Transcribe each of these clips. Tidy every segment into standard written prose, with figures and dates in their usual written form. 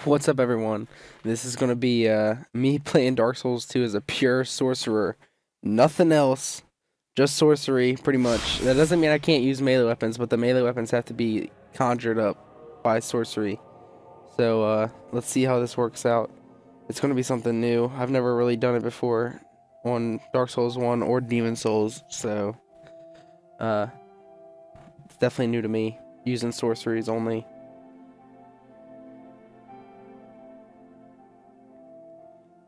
What's up, everyone? This is gonna be me playing Dark Souls 2 as a pure sorcerer. Nothing else, just sorcery, pretty much. That doesn't mean I can't use melee weapons, but the melee weapons have to be conjured up by sorcery. So let's see how this works out. It's gonna be something new. I've never really done it before on Dark Souls 1 or Demon Souls, so uh, it's definitely new to me, using sorceries only.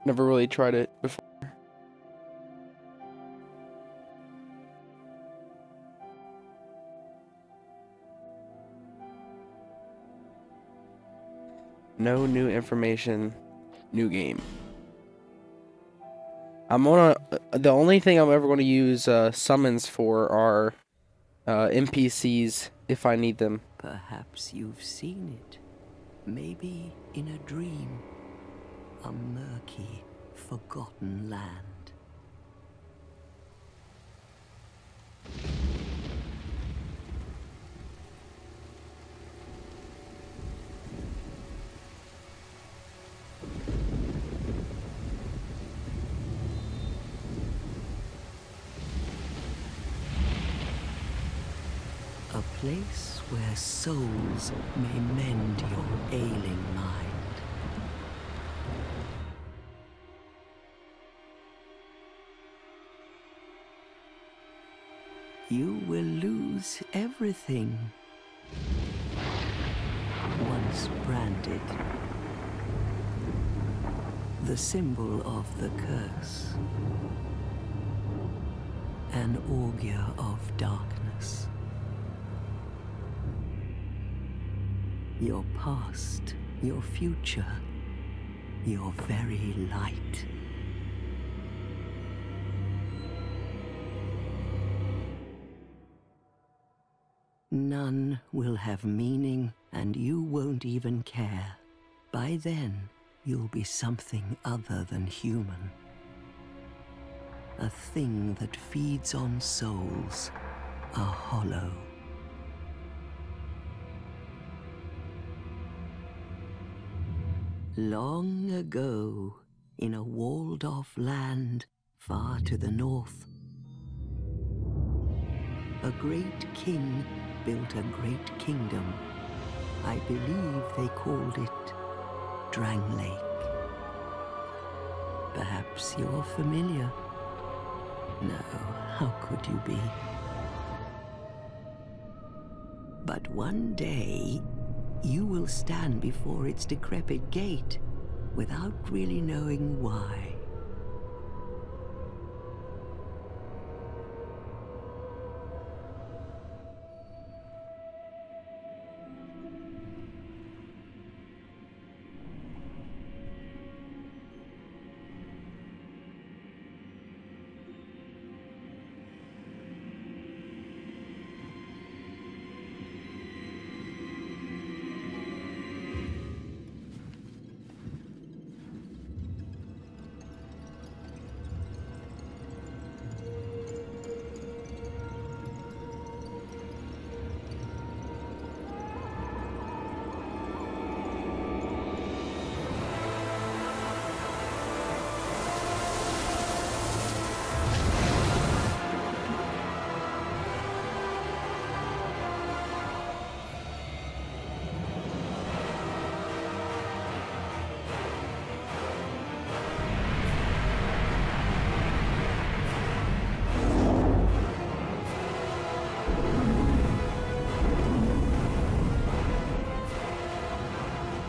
Never really tried it before. No new information, new game. I'm gonna. The only thing I'm ever gonna use summons for are NPCs if I need them. Perhaps you've seen it. Maybe in a dream. A murky, forgotten land. A place where souls may mend your ailing mind. You will lose everything. Once branded. The symbol of the curse. An augur of darkness. Your past, your future, your very light. None will have meaning, and you won't even care. By then, you'll be something other than human. A thing that feeds on souls, a hollow. Long ago, in a walled-off land far to the north, a great king built a great kingdom. I believe they called it Drang Lake. Perhaps you're familiar. No, how could you be? But one day, you will stand before its decrepit gate without really knowing why.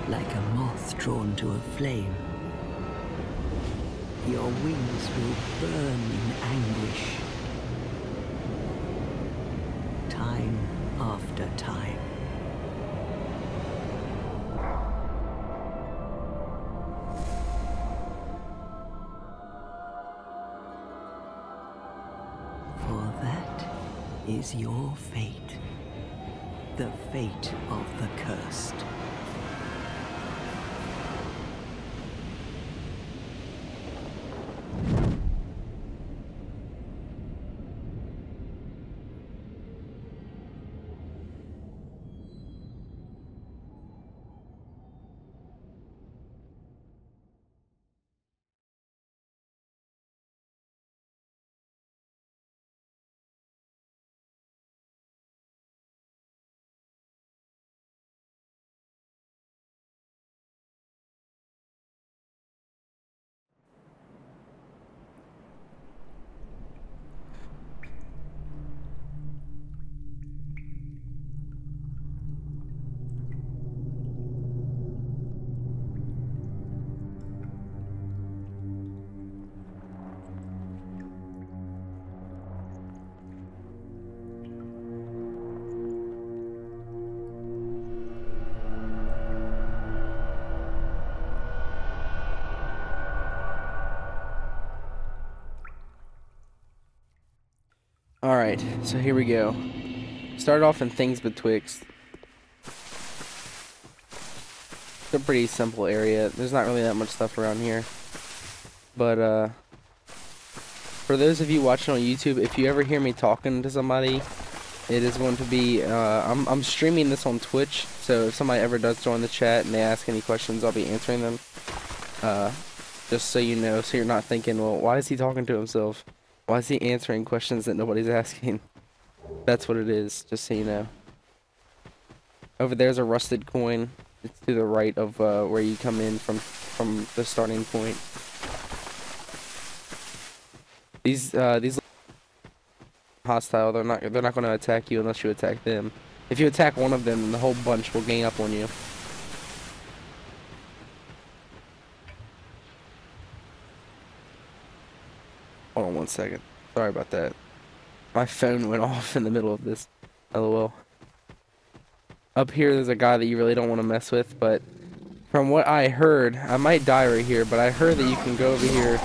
Like a moth drawn to a flame. Your wings will burn in anguish. Time after time. For that is your fate. The fate of the cursed. Alright, so here we go. Start off in things betwixt. It's a pretty simple area. There's not really that much stuff around here. But, for those of you watching on YouTube, if you ever hear me talking to somebody, it is going to be, I'm streaming this on Twitch, so if somebody ever does join the chat and they ask any questions, I'll be answering them. Just so you know, so you're not thinking, well, why is he talking to himself? Why is he answering questions that nobody's asking? That's what it is, just so you know. Over there's a rusted coin. It's to the right of where you come in from the starting point. These hostile. They're not going to attack you unless you attack them. If you attack one of them, the whole bunch will gang up on you. Hold on 1 second. Sorry about that. My phone went off in the middle of this. LOL. Up here, there's a guy that you really don't want to mess with, but from what I heard, I might die right here, but I heard that you can go over here.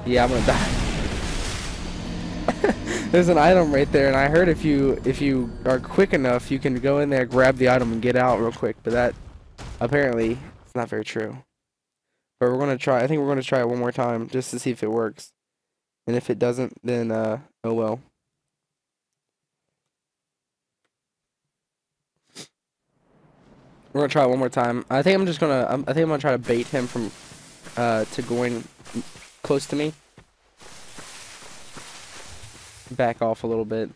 Yeah, I'm gonna die. There's an item right there, and I heard if you are quick enough, you can go in there, grab the item, and get out real quick. But that apparently it's not very true. But we're gonna try. I think we're gonna try it one more time just to see if it works. And if it doesn't, then oh well. We're gonna try it one more time. I think I'm just gonna. I think I'm gonna try to bait him from to going close to me. Back off a little bit.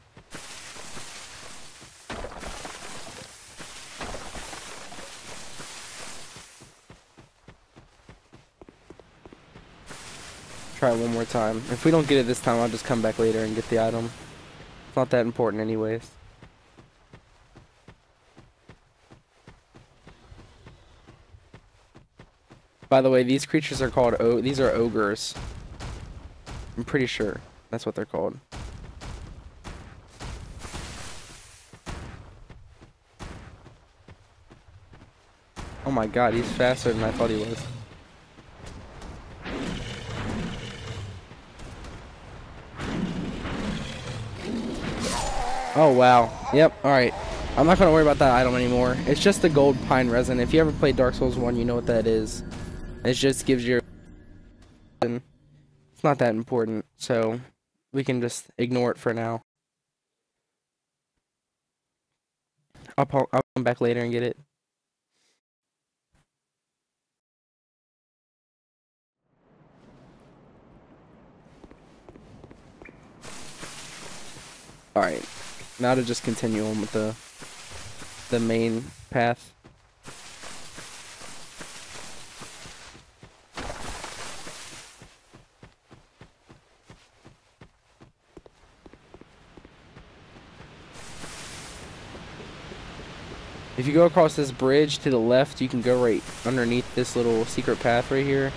Try it one more time. If we don't get it this time, I'll just come back later and get the item. It's not that important anyways. By the way, these creatures are called these are ogres. I'm pretty sure that's what they're called. Oh my god, he's faster than I thought he was. Oh wow. Yep, alright. I'm not gonna worry about that item anymore. It's just the gold pine resin. If you ever played Dark Souls 1, you know what that is. It just gives you... It's not that important, so we can just ignore it for now. I'll come back later and get it. Alright, now to just continue on with the main path. If you go across this bridge to the left, you can go right underneath this little secret path right here,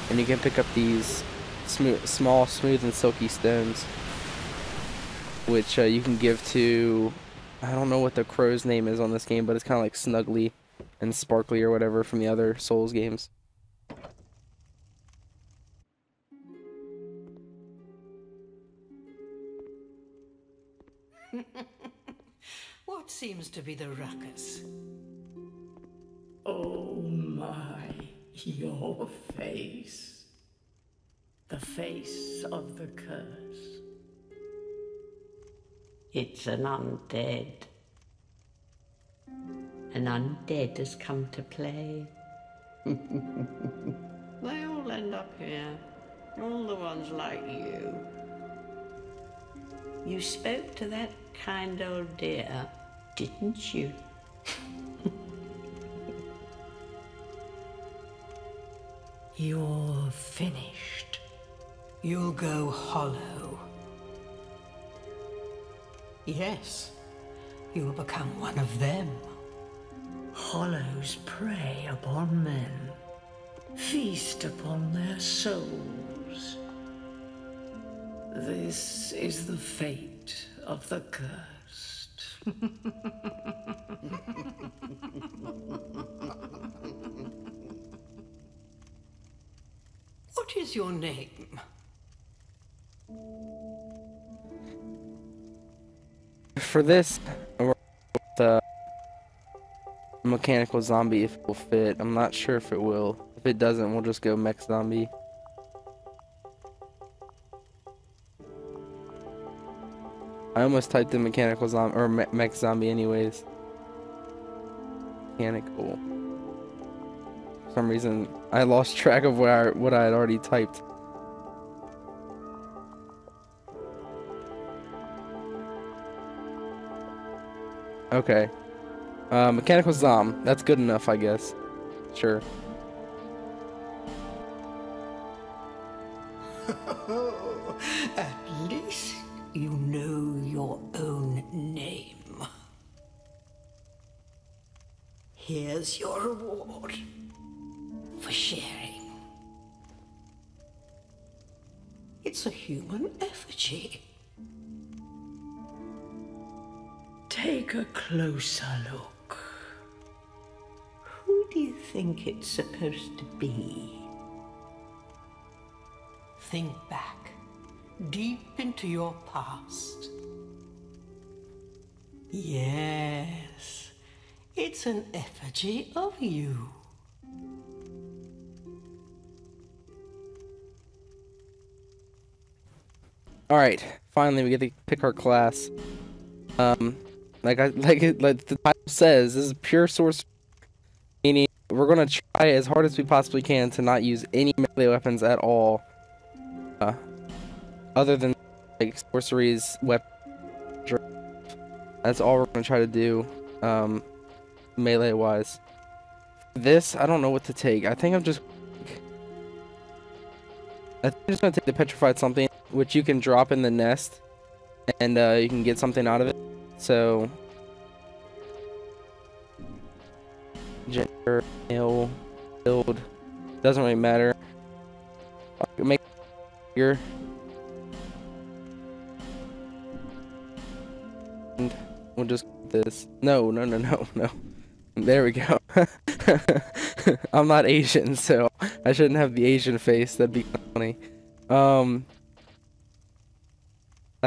and you can pick up these small, smooth, and silky stones, which you can give to, I don't know what the crow's name is on this game, but it's kind of like Snuggly and Sparkly or whatever from the other Souls games. What seems to be the ruckus? Oh my, your face. The face of the curse. It's an undead. An undead has come to play. They all end up here. All the ones like you. You spoke to that kind old dear, didn't you? You're finished. You'll go hollow. Yes, you'll become one of them. Hollows prey upon men, feast upon their souls. This is the fate of the cursed. What is your name? for this, we're with the mechanical zombie if it will fit. I'm not sure if it will. If it doesn't, we'll just go mech zombie. I almost typed in mechanical zombie or mech zombie anyways. Mechanical. For some reason, I lost track of what I had already typed. Okay. Mechanical Zom. That's good enough, I guess. Sure. At least you know your own name. Here's your reward for sharing. It's a human effigy. Take a closer look. Who do you think it's supposed to be? Think back, deep into your past. Yes, it's an effigy of you. Alright, finally we get to pick our class. Like the title says, this is pure sorcerer, meaning we're gonna try as hard as we possibly can to not use any melee weapons at all, other than like sorcery's weapon. That's all we're gonna try to do, melee wise. This I don't know what to take. I think I'm just gonna take the petrified something, which you can drop in the nest, and you can get something out of it. So, gender, male, build, doesn't really matter. Make here, and we'll just get this. No. There we go. I'm not Asian, so I shouldn't have the Asian face. That'd be funny. I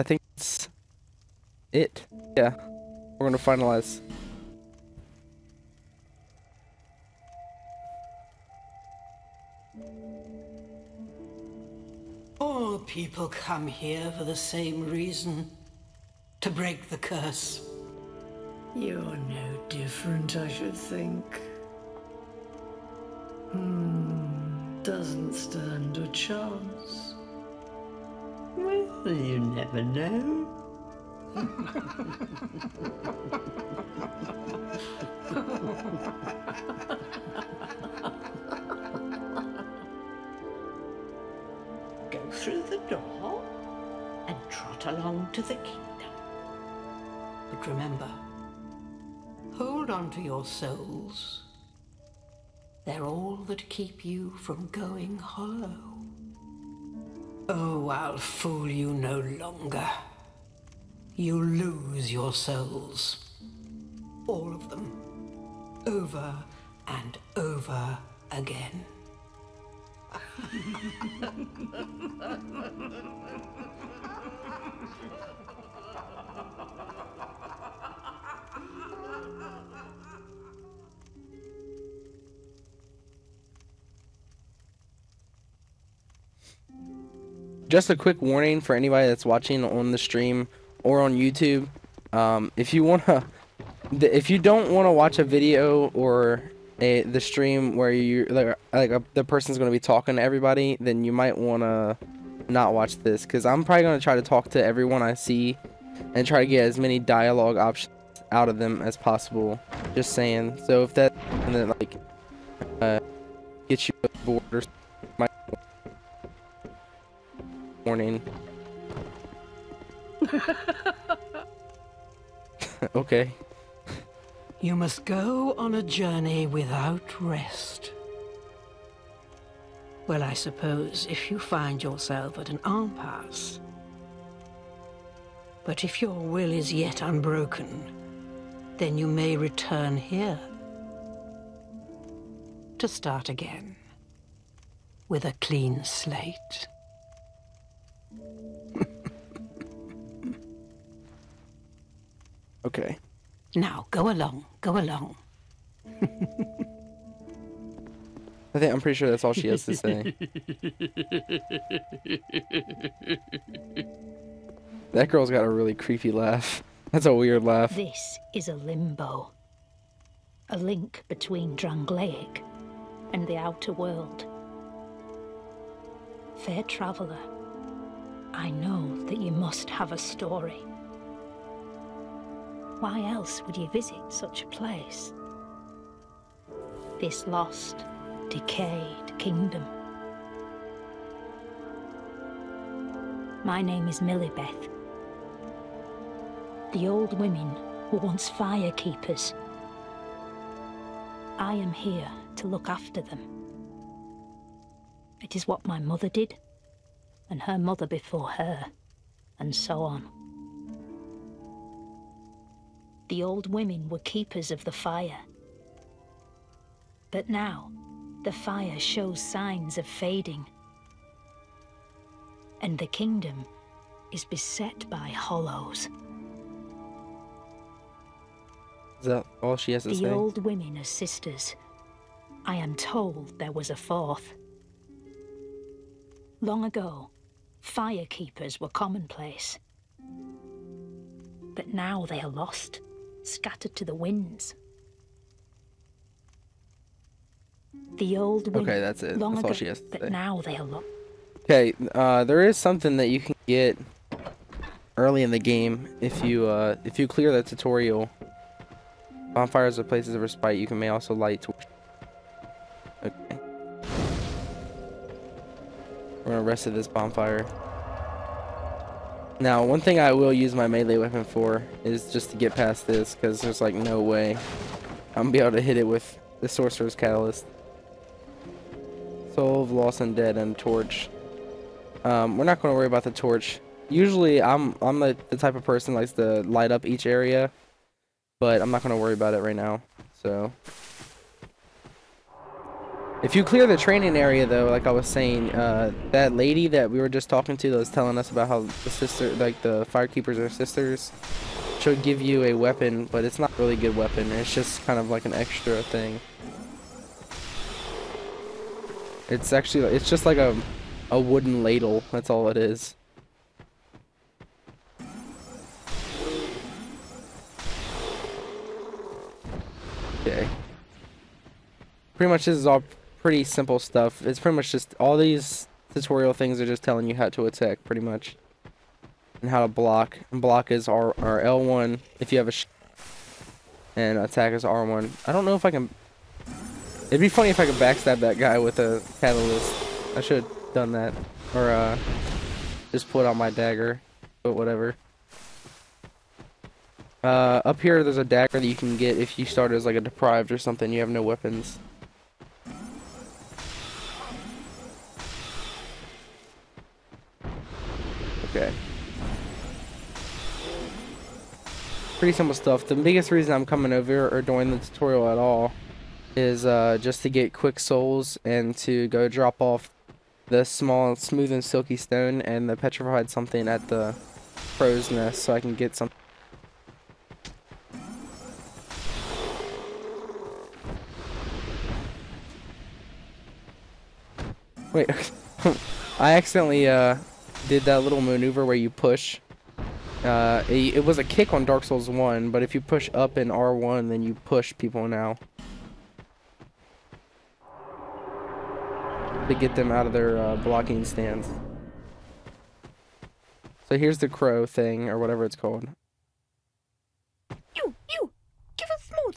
think that's it. Yeah, we're gonna finalize. All people come here for the same reason. To break the curse. You're no different, I should think. Doesn't stand a chance. Well, you never know. Go through the door and trot along to the kingdom. But remember, hold on to your souls. They're all that keep you from going hollow. Oh, I'll fool you no longer. You lose your souls. All of them. Over and over again. Just a quick warning for anybody that's watching on the stream or on YouTube. If you don't want to watch a video or the stream where the person's going to be talking to everybody, then you might want to not watch this, because I'm probably going to try to talk to everyone I see and try to get as many dialogue options out of them as possible. Just saying. So if that gets you bored or something, warning. Okay. You must go on a journey without rest. Well, I suppose if you find yourself at an impasse. But if your will is yet unbroken, then you may return here to start again with a clean slate. Okay. Now, go along, go along. I'm pretty sure that's all she has to say. That girl's got a really creepy laugh. That's a weird laugh. This is a limbo. A link between Drangleic and the outer world. Fair traveller, I know that you must have a story. Why else would you visit such a place? This lost, decayed kingdom. My name is Millibeth. The old women were once fire keepers. I am here to look after them. It is what my mother did, and her mother before her, and so on. The old women were keepers of the fire. But now, the fire shows signs of fading. And the kingdom is beset by hollows. Is that all she has to say? The old women are sisters. I am told there was a fourth. Long ago, fire keepers were commonplace. But now they are lost, scattered to the winds. The old women, Okay, that's it. long That's all ago, she has to but say. now they are lost. Okay, there is something that you can get early in the game if you clear the tutorial. Bonfires are places of respite. You may also light torches. Okay. We're gonna rest at this bonfire. Now, one thing I will use my melee weapon for is just to get past this, because there's like no way I'm gonna be able to hit it with the Sorcerer's Catalyst. Soul of Lost and Dead and Torch. We're not gonna worry about the torch. Usually, I'm the type of person that likes to light up each area, but I'm not gonna worry about it right now. So. If you clear the training area, though, like I was saying, that lady that we were just talking to that was telling us about how the the firekeepers are sisters, she'll give you a weapon, but it's not really a good weapon. It's just kind of like an extra thing. It's just like a wooden ladle. That's all it is. Okay. Pretty much this is all pretty simple stuff. It's pretty much just all these tutorial things are just telling you how to attack, pretty much, and how to block. And block is our L1 if you have a and attack is R1. I don't know if I can. It'd be funny if I could backstab that guy with a catalyst. I should have done that, or just pull out my dagger, but whatever. Up here there's a dagger that you can get if you start as like a deprived or something. You have no weapons. Okay. Pretty simple stuff. The biggest reason I'm coming over or doing the tutorial at all is just to get quick souls and to go drop off the small, smooth and silky stone and the petrified something at the crow's nest so I can get some. Wait, I accidentally did that little maneuver where you push. It was a kick on Dark Souls 1, but if you push up in R1, then you push people now. To get them out of their blocking stance. So here's the crow thing, or whatever it's called. You! Give us smooth!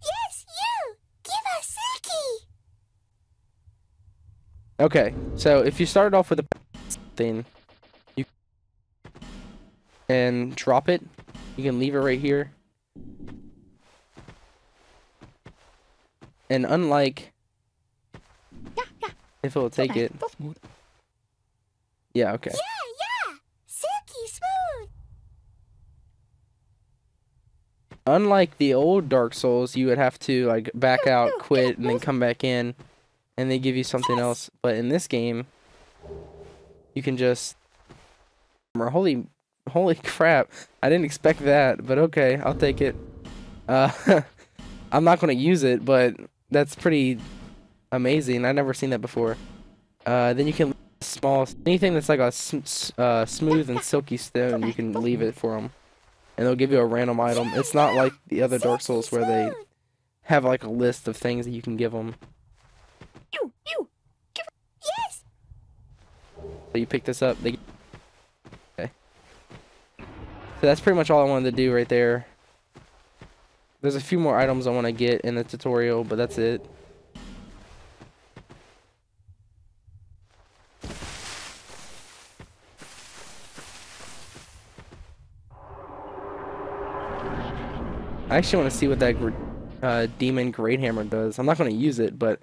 Yes, you! Give us silky! Okay, so if you started off with a thing, you can drop it. You can leave it right here. And unlike if it will take it. Yeah, okay. Yeah! Silky smooth! Unlike the old Dark Souls, you would have to like back out, quit, and then come back in, and they give you something else. But in this game, you can just. Holy Holy crap. I didn't expect that, but okay, I'll take it. I'm not going to use it, but that's pretty amazing. I've never seen that before. Then you can small anything that's like a smooth and silky stone, you can leave it for them, and they'll give you a random item. It's not like the other Dark Souls where they have like a list of things that you can give them. You, give yes. So you pick this up. Okay. So that's pretty much all I wanted to do right there. There's a few more items I want to get in the tutorial, but that's it. I actually want to see what that demon great hammer does. I'm not going to use it, but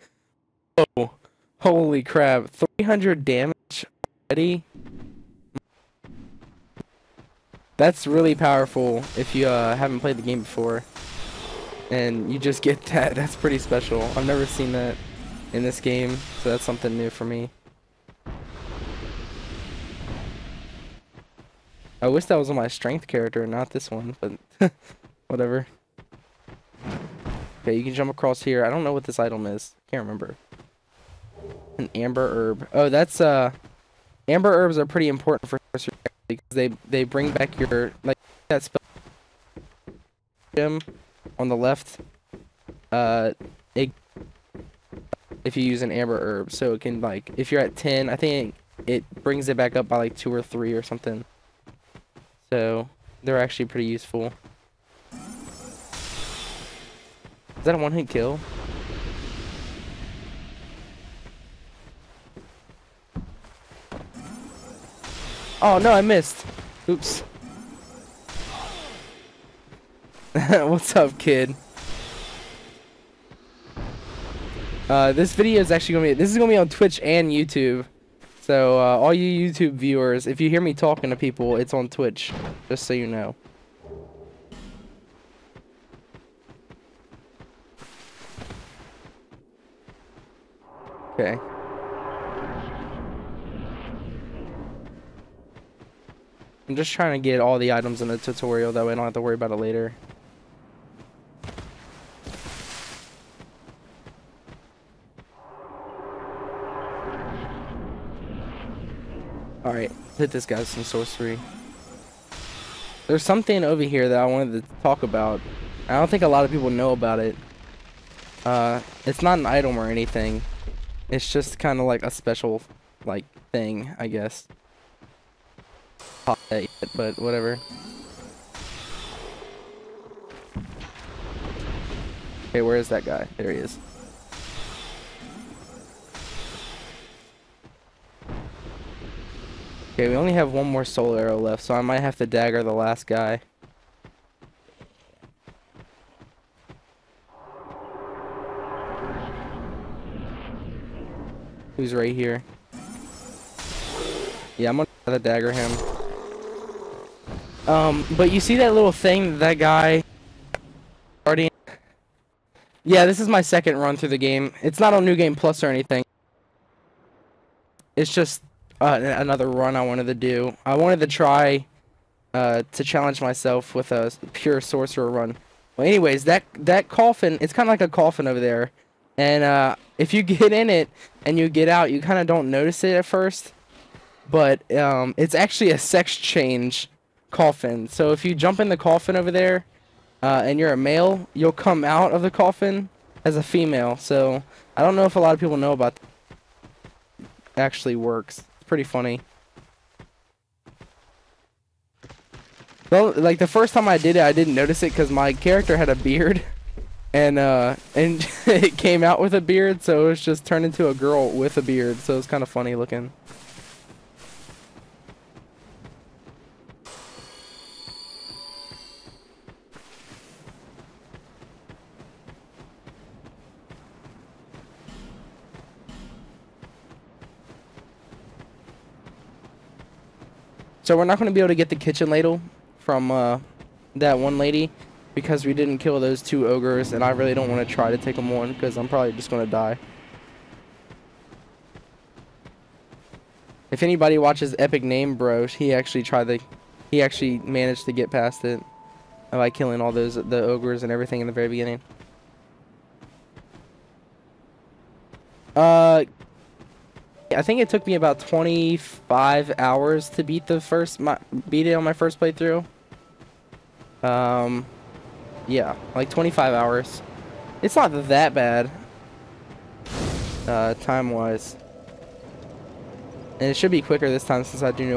oh, holy crap, 300 damage already. That's really powerful if you haven't played the game before, and you just get that. That's pretty special. I've never seen that in this game, so that's something new for me. I wish that was on my strength character, not this one, but whatever. Okay, you can jump across here. I don't know what this item is. Can't remember. An amber herb. Oh, that's amber herbs are pretty important for sorcery because they bring back your like that spell gem on the left. If you use an amber herb, so it can like if you're at 10, I think it brings it back up by like 2 or 3 or something. So they're actually pretty useful. Is that a one-hit kill? Oh no, I missed. Oops. What's up, kid? This video is actually this is gonna be on Twitch and YouTube. So all you YouTube viewers, if you hear me talking to people, it's on Twitch, just so you know. Okay. I'm just trying to get all the items in the tutorial, that way I don't have to worry about it later. Alright, hit this guy with some sorcery. There's something over here that I wanted to talk about. I don't think a lot of people know about it. It's not an item or anything. It's just kind of like a special, like, thing, I guess. Not that yet, but whatever. Okay, where is that guy? There he is. Okay, we only have one more soul arrow left, so I might have to dagger the last guy. Who's right here? Yeah, I'm gonna try to dagger him. But you see that little thing that guy Guardian? Yeah, this is my second run through the game. It's not on New Game Plus or anything. It's just another run I wanted to do. I wanted to try to challenge myself with a pure sorcerer run. Well, anyways, that coffin, it's kind of like a coffin over there. And if you get in it and you get out, you kind of don't notice it at first. But it's actually a sex change coffin. So if you jump in the coffin over there and you're a male, you'll come out of the coffin as a female. So I don't know if a lot of people know about that. It actually works. It's pretty funny. Well, like the first time I did it, I didn't notice it because my character had a beard. And it came out with a beard, so it was just turned into a girl with a beard, so it's kind of funny looking. So we're not going to be able to get the kitchen ladle from that one lady, because we didn't kill those 2 ogres, and I really don't want to try to take them on, because I'm probably just going to die. If anybody watches Epic Name Bro, he actually tried to he actually managed to get past it by killing all the ogres and everything in the very beginning. I think it took me about 25 hours to beat beat it on my first playthrough. Yeah, like 25 hours. It's not that bad, time-wise. And it should be quicker this time since I do know